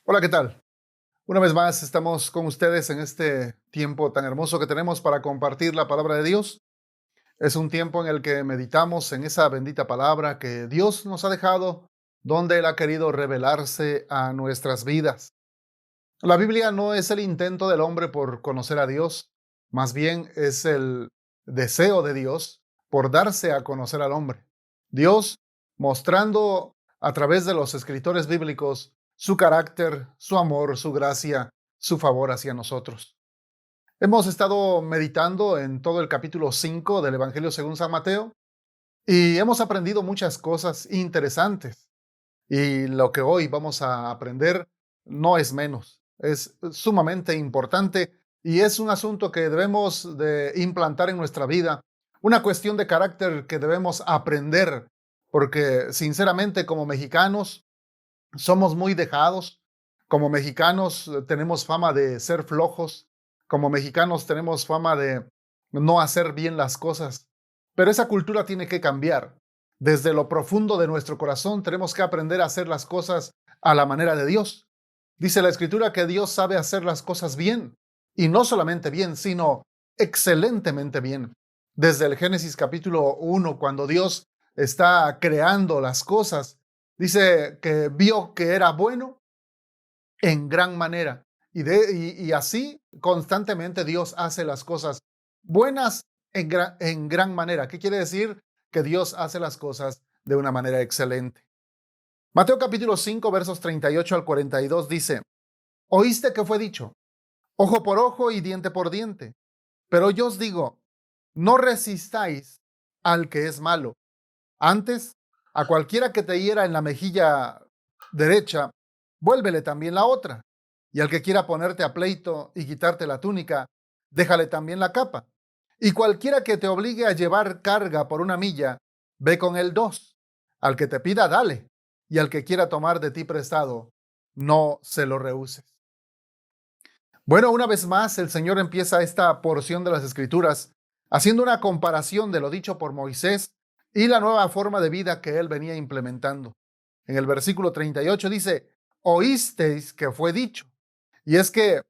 Hola, ¿qué tal? Una vez más estamos con ustedes en este tiempo tan hermoso que tenemos para compartir la palabra de Dios. Es un tiempo en el que meditamos en esa bendita palabra que Dios nos ha dejado, donde Él ha querido revelarse a nuestras vidas. La Biblia no es el intento del hombre por conocer a Dios, más bien es el deseo de Dios por darse a conocer al hombre. Dios mostrando a través de los escritores bíblicos su carácter, su amor, su gracia, su favor hacia nosotros. Hemos estado meditando en todo el capítulo 5 del Evangelio según San Mateo y hemos aprendido muchas cosas interesantes. Y lo que hoy vamos a aprender no es menos, es sumamente importante y es un asunto que debemos de implantar en nuestra vida, una cuestión de carácter que debemos aprender, porque sinceramente como mexicanos somos muy dejados, como mexicanos tenemos fama de ser flojos, como mexicanos tenemos fama de no hacer bien las cosas, pero esa cultura tiene que cambiar. Desde lo profundo de nuestro corazón tenemos que aprender a hacer las cosas a la manera de Dios. Dice la Escritura que Dios sabe hacer las cosas bien, y no solamente bien, sino excelentemente bien. Desde el Génesis capítulo 1, cuando Dios está creando las cosas, dice que vio que era bueno en gran manera. Y así constantemente Dios hace las cosas buenas en gran manera. ¿Qué quiere decir? Que Dios hace las cosas de una manera excelente. Mateo capítulo 5 versos 38 al 42 dice: Oíste que fue dicho, ojo por ojo y diente por diente. Pero yo os digo, no resistáis al que es malo. Antes, a cualquiera que te hiera en la mejilla derecha, vuélvele también la otra. Y al que quiera ponerte a pleito y quitarte la túnica, déjale también la capa. Y cualquiera que te obligue a llevar carga por una milla, ve con él dos. Al que te pida, dale. Y al que quiera tomar de ti prestado, no se lo rehuses. Bueno, una vez más, el Señor empieza esta porción de las Escrituras haciendo una comparación de lo dicho por Moisés y la nueva forma de vida que él venía implementando. En el versículo 38 dice: Oísteis que fue dicho. Y es que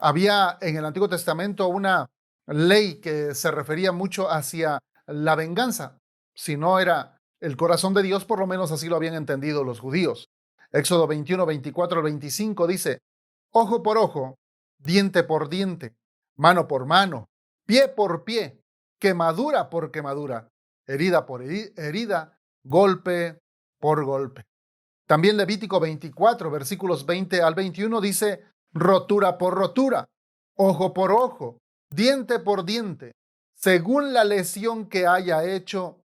había en el Antiguo Testamento una ley que se refería mucho hacia la venganza. Si no era el corazón de Dios, por lo menos así lo habían entendido los judíos. Éxodo 21, 24 al 25 dice: Ojo por ojo, diente por diente, mano por mano, pie por pie, quemadura por quemadura, herida por herida, golpe por golpe. También Levítico 24, versículos 20 al 21 dice: rotura por rotura, ojo por ojo, diente por diente, según la lesión que haya hecho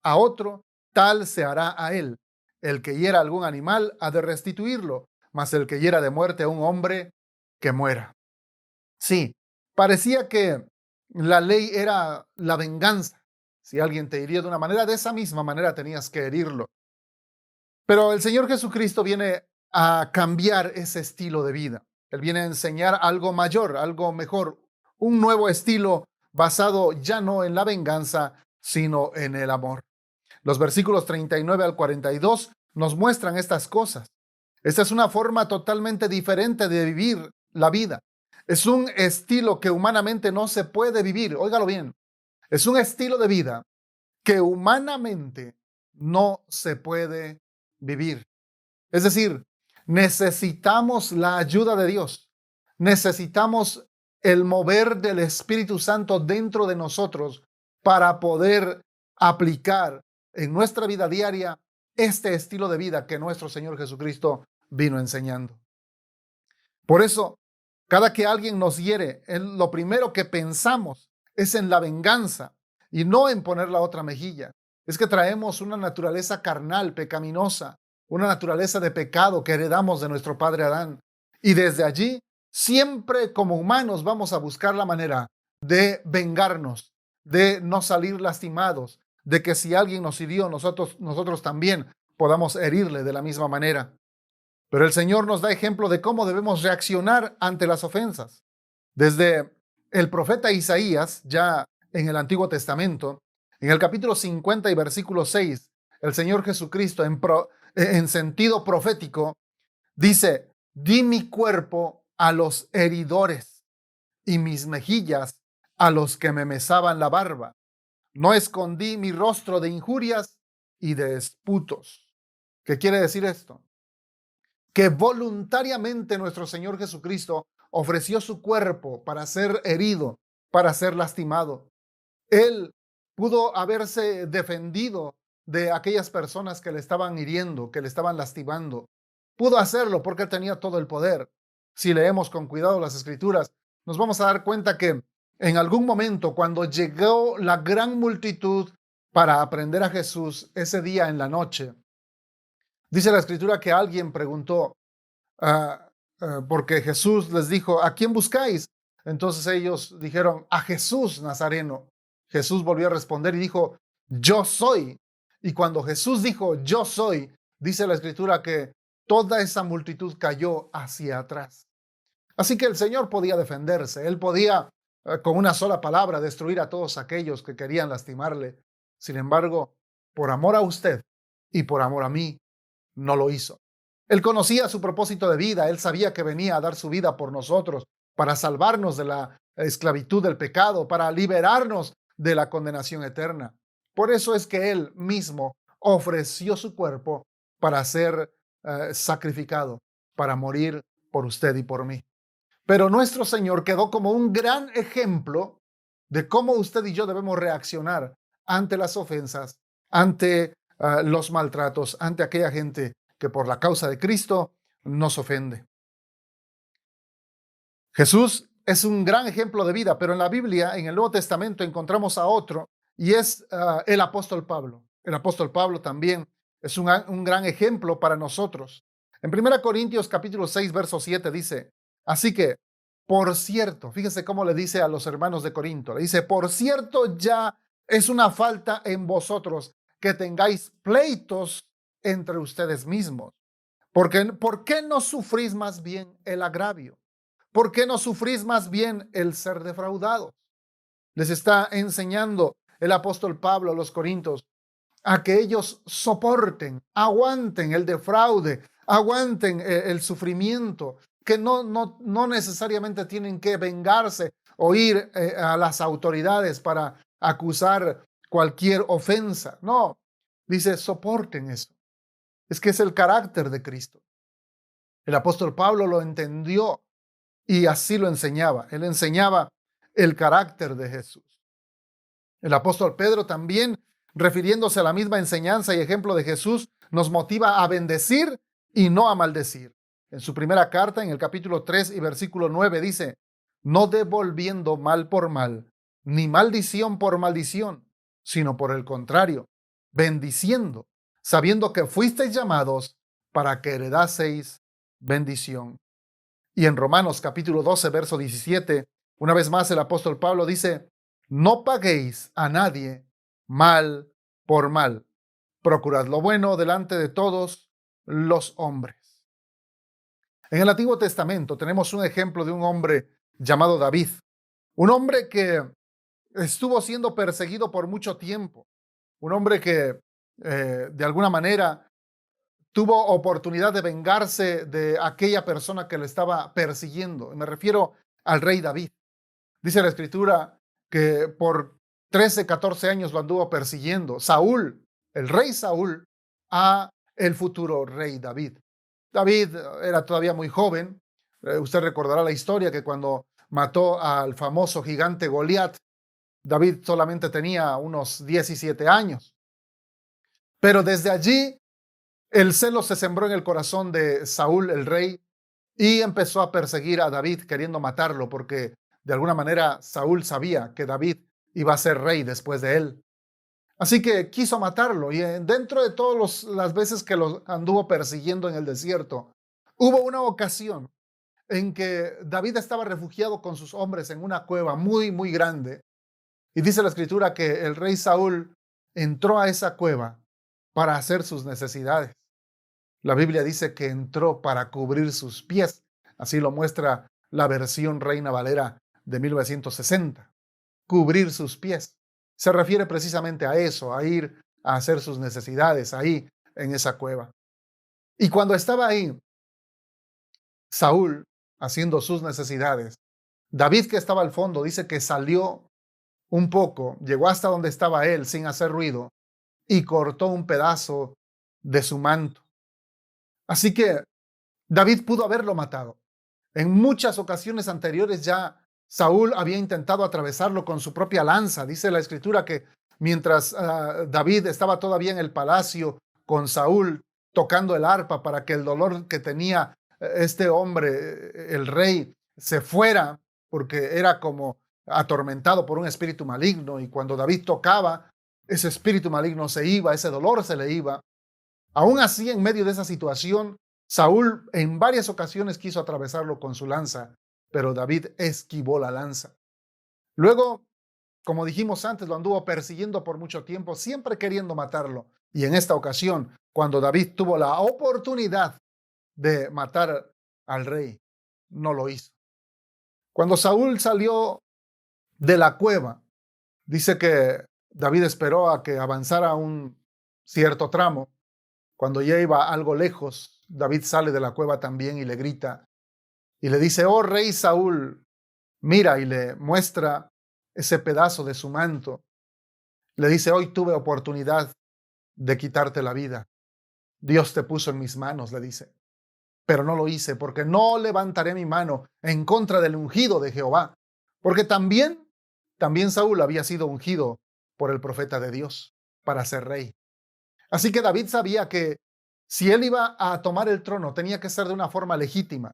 a otro, tal se hará a él. El que hiera algún animal ha de restituirlo, mas el que hiera de muerte a un hombre, que muera. Sí, parecía que la ley era la venganza. Si alguien te hería de una manera, de esa misma manera tenías que herirlo. Pero el Señor Jesucristo viene a cambiar ese estilo de vida. Él viene a enseñar algo mayor, algo mejor, un nuevo estilo basado ya no en la venganza, sino en el amor. Los versículos 39 al 42 nos muestran estas cosas. Esta es una forma totalmente diferente de vivir la vida. Es un estilo que humanamente no se puede vivir. Óigalo bien. Es un estilo de vida que humanamente no se puede vivir. Es decir, necesitamos la ayuda de Dios. Necesitamos el mover del Espíritu Santo dentro de nosotros para poder aplicar en nuestra vida diaria este estilo de vida que nuestro Señor Jesucristo vino enseñando. Por eso, cada que alguien nos hiere, lo primero que pensamos es en la venganza y no en poner la otra mejilla. Es que traemos una naturaleza carnal, pecaminosa, una naturaleza de pecado que heredamos de nuestro padre Adán. Y desde allí, siempre como humanos vamos a buscar la manera de vengarnos, de no salir lastimados, de que si alguien nos hirió, nosotros también podamos herirle de la misma manera. Pero el Señor nos da ejemplo de cómo debemos reaccionar ante las ofensas. Desde el profeta Isaías, ya en el Antiguo Testamento, en el capítulo 50 y versículo 6, el Señor Jesucristo en sentido profético dice: Di mi cuerpo a los heridores y mis mejillas a los que me mesaban la barba. No escondí mi rostro de injurias y de disputos. ¿Qué quiere decir esto? Que voluntariamente nuestro Señor Jesucristo ofreció su cuerpo para ser herido, para ser lastimado. Él pudo haberse defendido de aquellas personas que le estaban hiriendo, que le estaban lastimando. Pudo hacerlo porque él tenía todo el poder. Si leemos con cuidado las escrituras, nos vamos a dar cuenta que en algún momento, cuando llegó la gran multitud para aprender a Jesús ese día en la noche, dice la escritura que alguien preguntó, porque Jesús les dijo, ¿a quién buscáis? Entonces ellos dijeron, a Jesús Nazareno. Jesús volvió a responder y dijo, yo soy. Y cuando Jesús dijo, yo soy, dice la escritura que toda esa multitud cayó hacia atrás. Así que el Señor podía defenderse, él podía con una sola palabra destruir a todos aquellos que querían lastimarle. Sin embargo, por amor a usted y por amor a mí, no lo hizo. Él conocía su propósito de vida, él sabía que venía a dar su vida por nosotros, para salvarnos de la esclavitud del pecado, para liberarnos de la condenación eterna. Por eso es que él mismo ofreció su cuerpo para ser sacrificado, para morir por usted y por mí. Pero nuestro Señor quedó como un gran ejemplo de cómo usted y yo debemos reaccionar ante las ofensas, ante los maltratos, ante aquella gente que por la causa de Cristo nos ofende. Jesús es un gran ejemplo de vida, pero en la Biblia, en el Nuevo Testamento, encontramos a otro y es el apóstol Pablo. El apóstol Pablo también es un gran ejemplo para nosotros. En 1 Corintios capítulo 6, verso 7 dice, así que, por cierto, fíjese cómo le dice a los hermanos de Corinto, le dice, por cierto, ya es una falta en vosotros que tengáis pleitos entre ustedes mismos. Porque, ¿por qué no sufrís más bien el agravio? ¿Por qué no sufrís más bien el ser defraudados? Les está enseñando el apóstol Pablo a los Corintios a que ellos soporten, aguanten el defraude, aguanten el sufrimiento, que no necesariamente tienen que vengarse o ir a las autoridades para acusar cualquier ofensa. No, dice, soporten eso. Es que es el carácter de Cristo. El apóstol Pablo lo entendió y así lo enseñaba. Él enseñaba el carácter de Jesús. El apóstol Pedro también, refiriéndose a la misma enseñanza y ejemplo de Jesús, nos motiva a bendecir y no a maldecir. En su primera carta, en el capítulo 3 y versículo 9, dice, no devolviendo mal por mal, ni maldición por maldición, sino por el contrario, bendiciendo, sabiendo que fuisteis llamados para que heredaseis bendición. Y en Romanos capítulo 12, verso 17, una vez más el apóstol Pablo dice, no paguéis a nadie mal por mal. Procurad lo bueno delante de todos los hombres. En el Antiguo Testamento tenemos un ejemplo de un hombre llamado David, un hombre que estuvo siendo perseguido por mucho tiempo, un hombre que de alguna manera tuvo oportunidad de vengarse de aquella persona que le estaba persiguiendo. Me refiero al rey David. Dice la escritura que por 13, 14 años lo anduvo persiguiendo Saúl, el rey Saúl, a el futuro rey David. David era todavía muy joven. Usted recordará la historia que cuando mató al famoso gigante Goliat, David solamente tenía unos 17 años. Pero desde allí el celo se sembró en el corazón de Saúl, el rey, y empezó a perseguir a David queriendo matarlo porque de alguna manera Saúl sabía que David iba a ser rey después de él. Así que quiso matarlo y dentro de todas las veces que lo anduvo persiguiendo en el desierto, hubo una ocasión en que David estaba refugiado con sus hombres en una cueva muy, muy grande. Y dice la escritura que el rey Saúl entró a esa cueva para hacer sus necesidades. La Biblia dice que entró para cubrir sus pies. Así lo muestra la versión Reina Valera de 1960. Cubrir sus pies. Se refiere precisamente a eso, a ir a hacer sus necesidades ahí en esa cueva. Y cuando estaba ahí, Saúl haciendo sus necesidades. David, que estaba al fondo, dice que salió un poco, llegó hasta donde estaba él sin hacer ruido y cortó un pedazo de su manto. Así que David pudo haberlo matado. En muchas ocasiones anteriores ya Saúl había intentado atravesarlo con su propia lanza. Dice la escritura que mientras David estaba todavía en el palacio con Saúl tocando el arpa para que el dolor que tenía este hombre, el rey, se fuera, porque era como atormentado por un espíritu maligno, y cuando David tocaba, ese espíritu maligno se iba, ese dolor se le iba. Aún así, en medio de esa situación, Saúl en varias ocasiones quiso atravesarlo con su lanza, pero David esquivó la lanza. Luego, como dijimos antes, lo anduvo persiguiendo por mucho tiempo, siempre queriendo matarlo. Y en esta ocasión, cuando David tuvo la oportunidad de matar al rey, no lo hizo. Cuando Saúl salió de la cueva, dice que David esperó a que avanzara un cierto tramo. Cuando ya iba algo lejos, David sale de la cueva también y le grita y le dice: oh rey Saúl, mira, y le muestra ese pedazo de su manto. Le dice: hoy tuve oportunidad de quitarte la vida. Dios te puso en mis manos, le dice, pero no lo hice, porque no levantaré mi mano en contra del ungido de Jehová, porque también Saúl había sido ungido por el profeta de Dios para ser rey. Así que David sabía que si él iba a tomar el trono, tenía que ser de una forma legítima,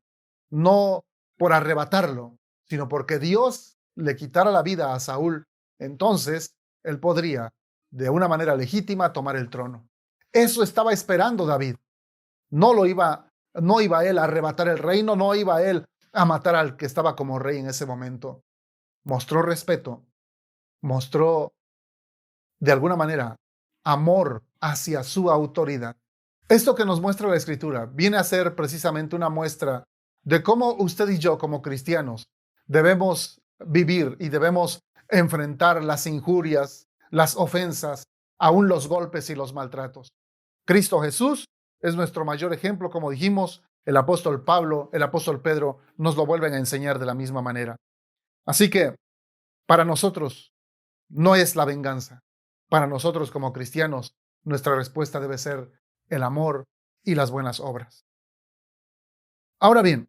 no por arrebatarlo, sino porque Dios le quitara la vida a Saúl. Entonces, él podría, de una manera legítima, tomar el trono. Eso estaba esperando David. No iba él a arrebatar el reino, no iba él a matar al que estaba como rey en ese momento. Mostró respeto, mostró de alguna manera amor hacia su autoridad. Esto que nos muestra la Escritura viene a ser precisamente una muestra de cómo usted y yo, como cristianos, debemos vivir y debemos enfrentar las injurias, las ofensas, aún los golpes y los maltratos. Cristo Jesús es nuestro mayor ejemplo, como dijimos. El apóstol Pablo, el apóstol Pedro nos lo vuelven a enseñar de la misma manera. Así que para nosotros no es la venganza. Para nosotros como cristianos, nuestra respuesta debe ser el amor y las buenas obras. Ahora bien,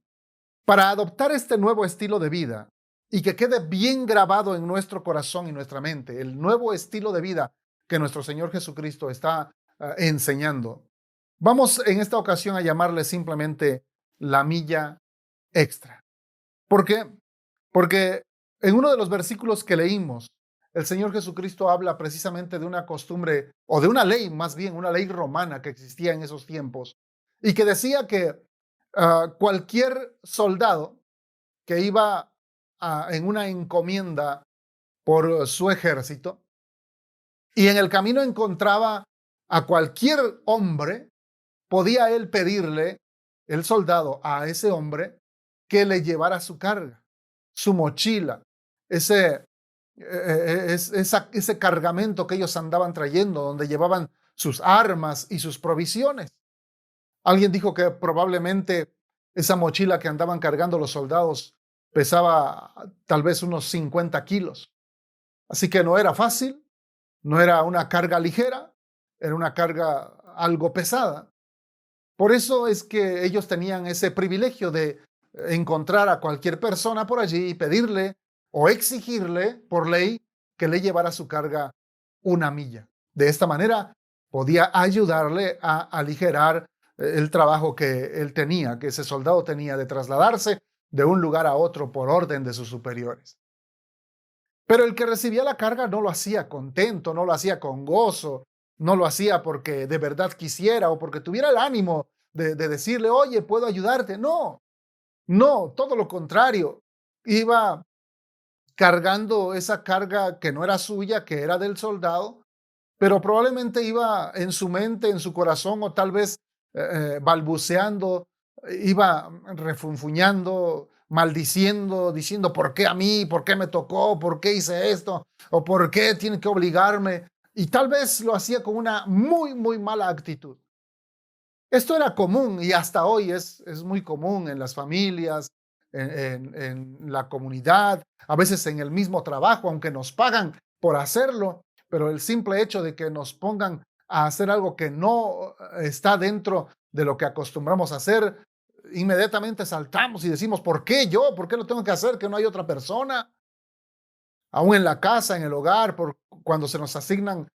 para adoptar este nuevo estilo de vida y que quede bien grabado en nuestro corazón y nuestra mente, el nuevo estilo de vida que nuestro Señor Jesucristo está enseñando, vamos en esta ocasión a llamarle simplemente la milla extra. ¿Por qué? Porque en uno de los versículos que leímos, el Señor Jesucristo habla precisamente de una costumbre, o de una ley, más bien, una ley romana que existía en esos tiempos, y que decía que cualquier soldado que iba en una encomienda por su ejército y en el camino encontraba a cualquier hombre, podía él pedirle, el soldado, a ese hombre que le llevara su carga, su mochila, ese cargamento que ellos andaban trayendo, donde llevaban sus armas y sus provisiones. Alguien dijo que probablemente esa mochila que andaban cargando los soldados pesaba tal vez unos 50 kilos. Así que no era fácil, no era una carga ligera, era una carga algo pesada. Por eso es que ellos tenían ese privilegio de encontrar a cualquier persona por allí y pedirle o exigirle por ley que le llevara su carga una milla. De esta manera podía ayudarle a aligerar el trabajo que él tenía, que ese soldado tenía de trasladarse de un lugar a otro por orden de sus superiores. Pero el que recibía la carga no lo hacía contento, no lo hacía con gozo, no lo hacía porque de verdad quisiera o porque tuviera el ánimo de decirle: oye, puedo ayudarte. No, no, todo lo contrario. Iba cargando esa carga que no era suya, que era del soldado, pero probablemente iba en su mente, en su corazón, o tal vez balbuceando, iba refunfuñando, maldiciendo, diciendo: ¿por qué a mí? ¿Por qué me tocó? ¿Por qué hice esto? ¿O por qué tiene que obligarme? Y tal vez lo hacía con una muy, muy mala actitud. Esto era común y hasta hoy es muy común en las familias, en la comunidad, a veces en el mismo trabajo, aunque nos pagan por hacerlo, pero el simple hecho de que nos pongan a hacer algo que no está dentro de lo que acostumbramos a hacer, inmediatamente saltamos y decimos, ¿por qué yo? ¿Por qué lo tengo que hacer? ¿Que no hay otra persona? Aún en la casa, en el hogar, cuando se nos asignan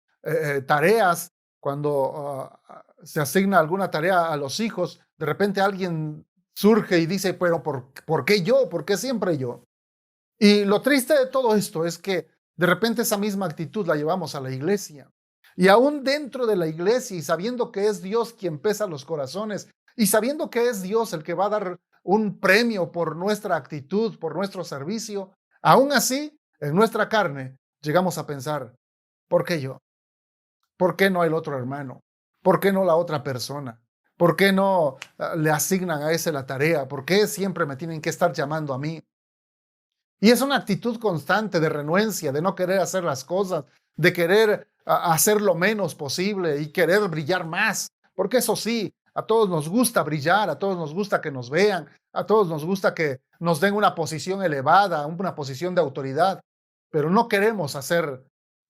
tareas, cuando se asigna alguna tarea a los hijos, de repente alguien surge y dice, pero ¿por qué yo? ¿Por qué siempre yo? Y lo triste de todo esto es que de repente esa misma actitud la llevamos a la iglesia. Y aún dentro de la iglesia y sabiendo que es Dios quien pesa los corazones y sabiendo que es Dios el que va a dar un premio por nuestra actitud, por nuestro servicio, aún así, en nuestra carne, llegamos a pensar, ¿por qué yo? ¿Por qué no el otro hermano? ¿Por qué no la otra persona? ¿Por qué no le asignan a ese la tarea? ¿Por qué siempre me tienen que estar llamando a mí? Y es una actitud constante de renuencia, de no querer hacer las cosas, de querer hacer lo menos posible y querer brillar más. Porque eso sí, a todos nos gusta brillar, a todos nos gusta que nos vean, a todos nos gusta que nos den una posición elevada, una posición de autoridad, pero no queremos hacer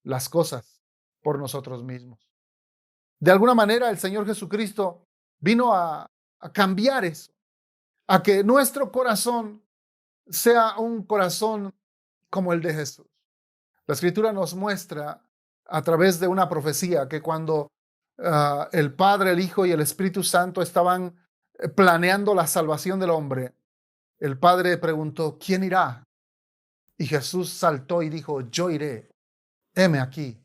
las cosas por nosotros mismos. De alguna manera el Señor Jesucristo vino a cambiar eso, a que nuestro corazón sea un corazón como el de Jesús. La escritura nos muestra a través de una profecía que cuando el Padre, el Hijo y el Espíritu Santo estaban planeando la salvación del hombre, el Padre preguntó, ¿quién irá? Y Jesús saltó y dijo, yo iré, heme aquí,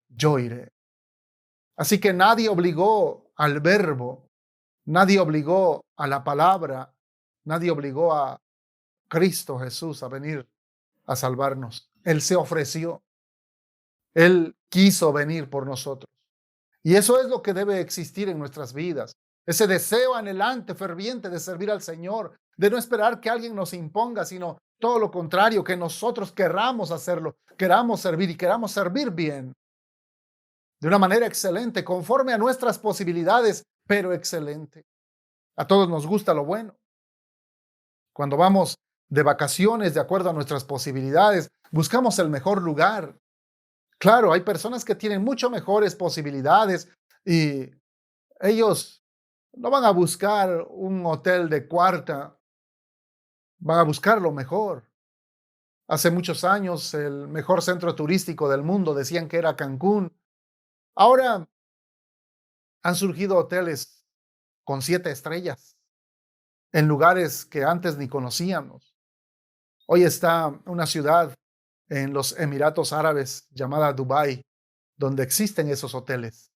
yo iré. Así que nadie obligó al verbo, nadie obligó a la palabra, nadie obligó a Cristo Jesús a venir a salvarnos. Él se ofreció. Él quiso venir por nosotros. Y eso es lo que debe existir en nuestras vidas. Ese deseo anhelante, ferviente de servir al Señor, de no esperar que alguien nos imponga, sino todo lo contrario, que nosotros queramos hacerlo, queramos servir y queramos servir bien, de una manera excelente, conforme a nuestras posibilidades, pero excelente. A todos nos gusta lo bueno. Cuando vamos de vacaciones, de acuerdo a nuestras posibilidades, buscamos el mejor lugar. Claro, hay personas que tienen mucho mejores posibilidades y ellos no van a buscar un hotel de cuarta, van a buscar lo mejor. Hace muchos años el mejor centro turístico del mundo decían que era Cancún. Ahora han surgido hoteles con 7 estrellas en lugares que antes ni conocíamos. Hoy está una ciudad en los Emiratos Árabes llamada Dubái, donde existen esos hoteles.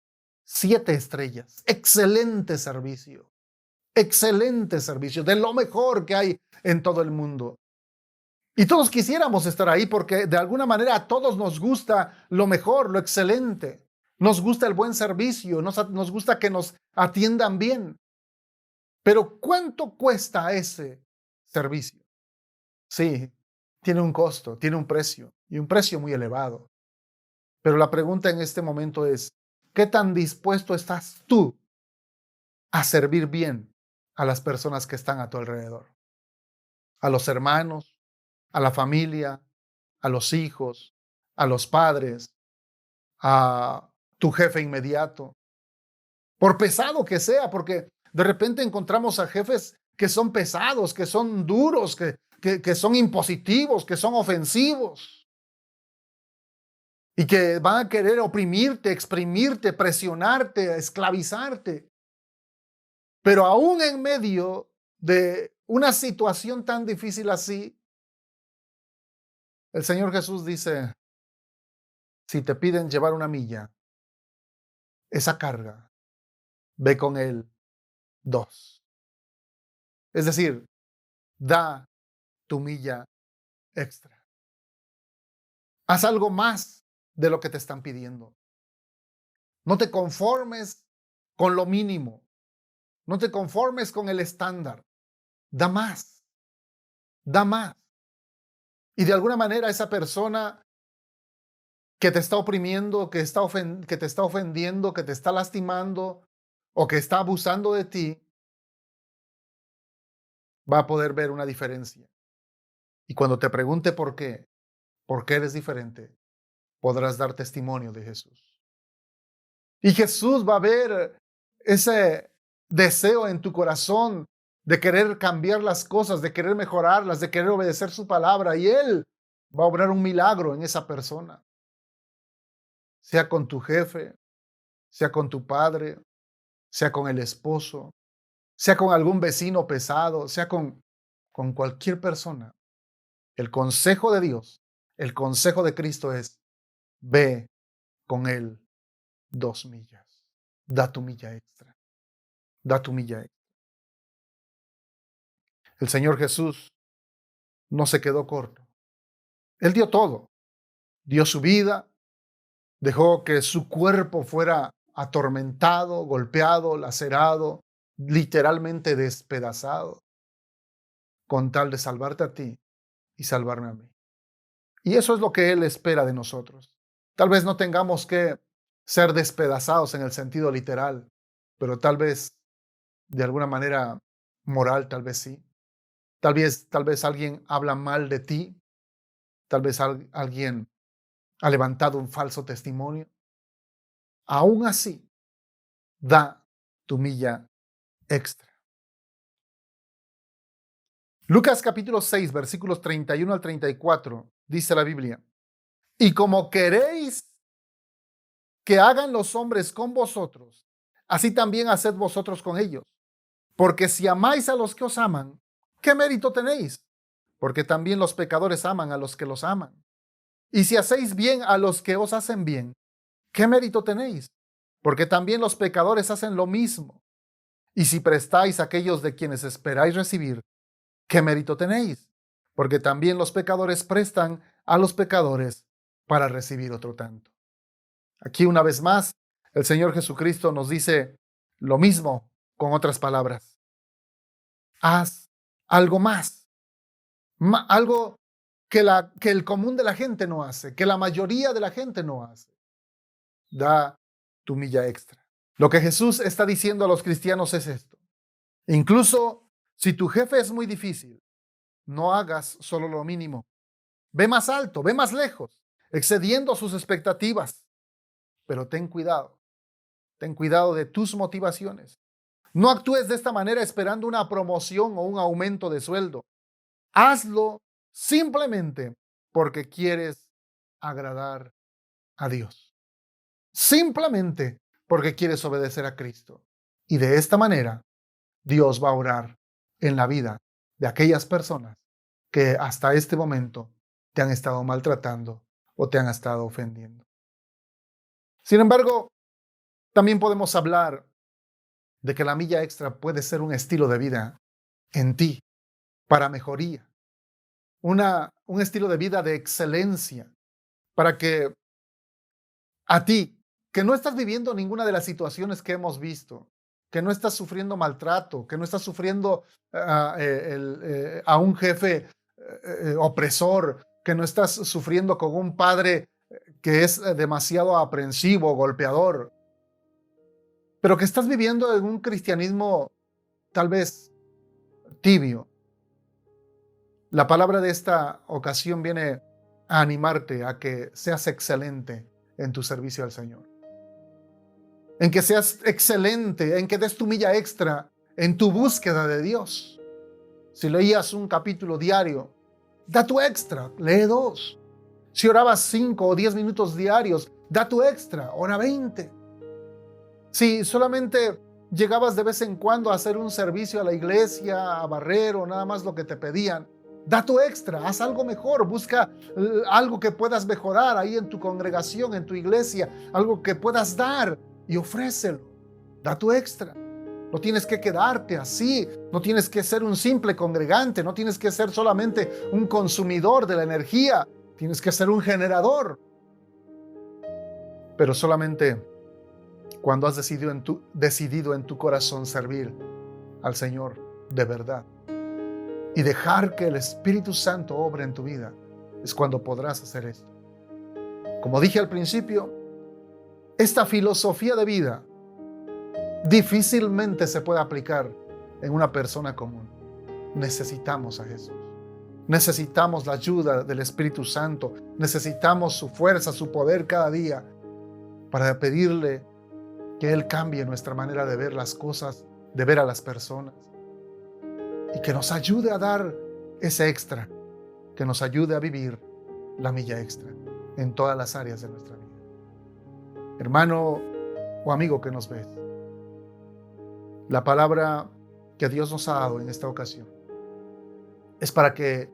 7 estrellas. Excelente servicio, de lo mejor que hay en todo el mundo. Y todos quisiéramos estar ahí porque de alguna manera a todos nos gusta lo mejor, lo excelente. Nos gusta el buen servicio, nos gusta que nos atiendan bien. Pero ¿cuánto cuesta ese servicio? Sí, tiene un costo, tiene un precio y un precio muy elevado. Pero la pregunta en este momento es, ¿qué tan dispuesto estás tú a servir bien a las personas que están a tu alrededor? A los hermanos, a la familia, a los hijos, a los padres, a tu jefe inmediato. Por pesado que sea, porque de repente encontramos a jefes que son pesados, que son duros, que son impositivos, que son ofensivos y que van a querer oprimirte, exprimirte, presionarte, esclavizarte. Pero aún en medio de una situación tan difícil así, el Señor Jesús dice, si te piden llevar una milla, esa carga, ve con él 2. Es decir, da tu milla extra. Haz algo más de lo que te están pidiendo. No te conformes con lo mínimo. No te conformes con el estándar. Da más, da más. Y de alguna manera esa persona que te está oprimiendo, que te está ofendiendo, que te está lastimando, o que está abusando de ti, va a poder ver una diferencia. Y cuando te pregunte por qué eres diferente, podrás dar testimonio de Jesús. Y Jesús va a ver ese deseo en tu corazón de querer cambiar las cosas, de querer mejorarlas, de querer obedecer su palabra. Y Él va a obrar un milagro en esa persona, sea con tu jefe, sea con tu padre, sea con el esposo, sea con algún vecino pesado, sea con cualquier persona. El consejo de Dios, el consejo de Cristo es: ve con Él 2 millas. Da tu milla extra. Da tu milla extra. El Señor Jesús no se quedó corto. Él dio todo. Dio su vida, dejó que su cuerpo fuera atormentado, golpeado, lacerado, literalmente despedazado, con tal de salvarte a ti y salvarme a mí. Y eso es lo que Él espera de nosotros. Tal vez no tengamos que ser despedazados en el sentido literal, pero tal vez de alguna manera moral, tal vez sí. Tal vez alguien habla mal de ti, tal vez alguien ha levantado un falso testimonio. Aún así, da tu milla extra. Lucas capítulo 6, versículos 31 al 34, dice la Biblia: y como queréis que hagan los hombres con vosotros, así también haced vosotros con ellos. Porque si amáis a los que os aman, ¿qué mérito tenéis? Porque también los pecadores aman a los que los aman. Y si hacéis bien a los que os hacen bien, ¿qué mérito tenéis? Porque también los pecadores hacen lo mismo. Y si prestáis a aquellos de quienes esperáis recibir, ¿qué mérito tenéis? Porque también los pecadores prestan a los pecadores para recibir otro tanto. Aquí una vez más, el Señor Jesucristo nos dice lo mismo con otras palabras. Haz algo más, algo que el común de la gente no hace, que la mayoría de la gente no hace. Da tu milla extra. Lo que Jesús está diciendo a los cristianos es esto: incluso si tu jefe es muy difícil, no hagas solo lo mínimo. Ve más alto, ve más lejos, excediendo sus expectativas. Pero ten cuidado de tus motivaciones. No actúes de esta manera esperando una promoción o un aumento de sueldo. Hazlo simplemente porque quieres agradar a Dios. Simplemente porque quieres obedecer a Cristo. Y de esta manera, Dios va a orar en la vida de aquellas personas que hasta este momento te han estado maltratando o te han estado ofendiendo. Sin embargo, también podemos hablar de que la milla extra puede ser un estilo de vida en ti para mejoría, un estilo de vida de excelencia, para que a ti, que no estás viviendo ninguna de las situaciones que hemos visto, que no estás sufriendo maltrato, que no estás sufriendo a un jefe opresor, que no estás sufriendo con un padre que es demasiado aprensivo, golpeador, pero que estás viviendo en un cristianismo tal vez tibio. La palabra de esta ocasión viene a animarte a que seas excelente en tu servicio al Señor, en que seas excelente, en que des tu milla extra en tu búsqueda de Dios. Si leías un capítulo diario, da tu extra, lee 2. Si orabas 5 o 10 minutos diarios, da tu extra, ora 20. Si solamente llegabas de vez en cuando a hacer un servicio a la iglesia, a barrer o nada más lo que te pedían, da tu extra, haz algo mejor, busca algo que puedas mejorar ahí en tu congregación, en tu iglesia, algo que puedas dar y ofrécelo. Da tu extra. No tienes que quedarte así, no tienes que ser un simple congregante, no tienes que ser solamente un consumidor de la energía, tienes que ser un generador. Pero solamente cuando has decidido en tu corazón servir al Señor de verdad y dejar que el Espíritu Santo obre en tu vida, es cuando podrás hacer esto. Como dije al principio, esta filosofía de vida difícilmente se puede aplicar en una persona común. Necesitamos a Jesús. Necesitamos la ayuda del Espíritu Santo. Necesitamos su fuerza, su poder cada día para pedirle que Él cambie nuestra manera de ver las cosas, de ver a las personas, y que nos ayude a dar ese extra, que nos ayude a vivir la milla extra en todas las áreas de nuestra vida. Hermano o amigo que nos ves, la palabra que Dios nos ha dado en esta ocasión es para que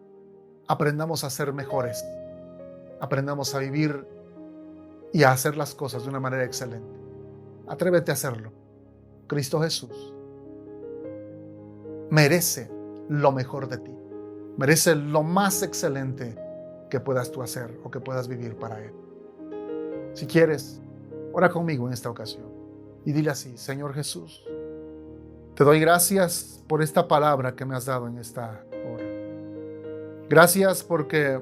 aprendamos a ser mejores, aprendamos a vivir y a hacer las cosas de una manera excelente. Atrévete a hacerlo. Cristo Jesús merece lo mejor de ti, merece lo más excelente que puedas tú hacer o que puedas vivir para Él. Si quieres, ora conmigo en esta ocasión y dile así: Señor Jesús, te doy gracias por esta palabra que me has dado en esta hora. Gracias porque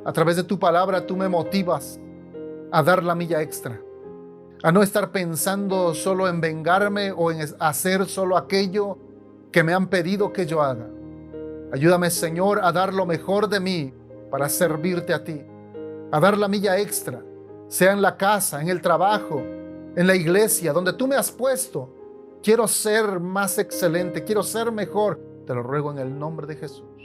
a través de tu palabra tú me motivas a dar la milla extra, a no estar pensando solo en vengarme o en hacer solo aquello que me han pedido que yo haga. Ayúdame, Señor, a dar lo mejor de mí para servirte a ti, a dar la milla extra, sea en la casa, en el trabajo, en la iglesia, donde tú me has puesto. Quiero ser más excelente, quiero ser mejor. Te lo ruego en el nombre de Jesús.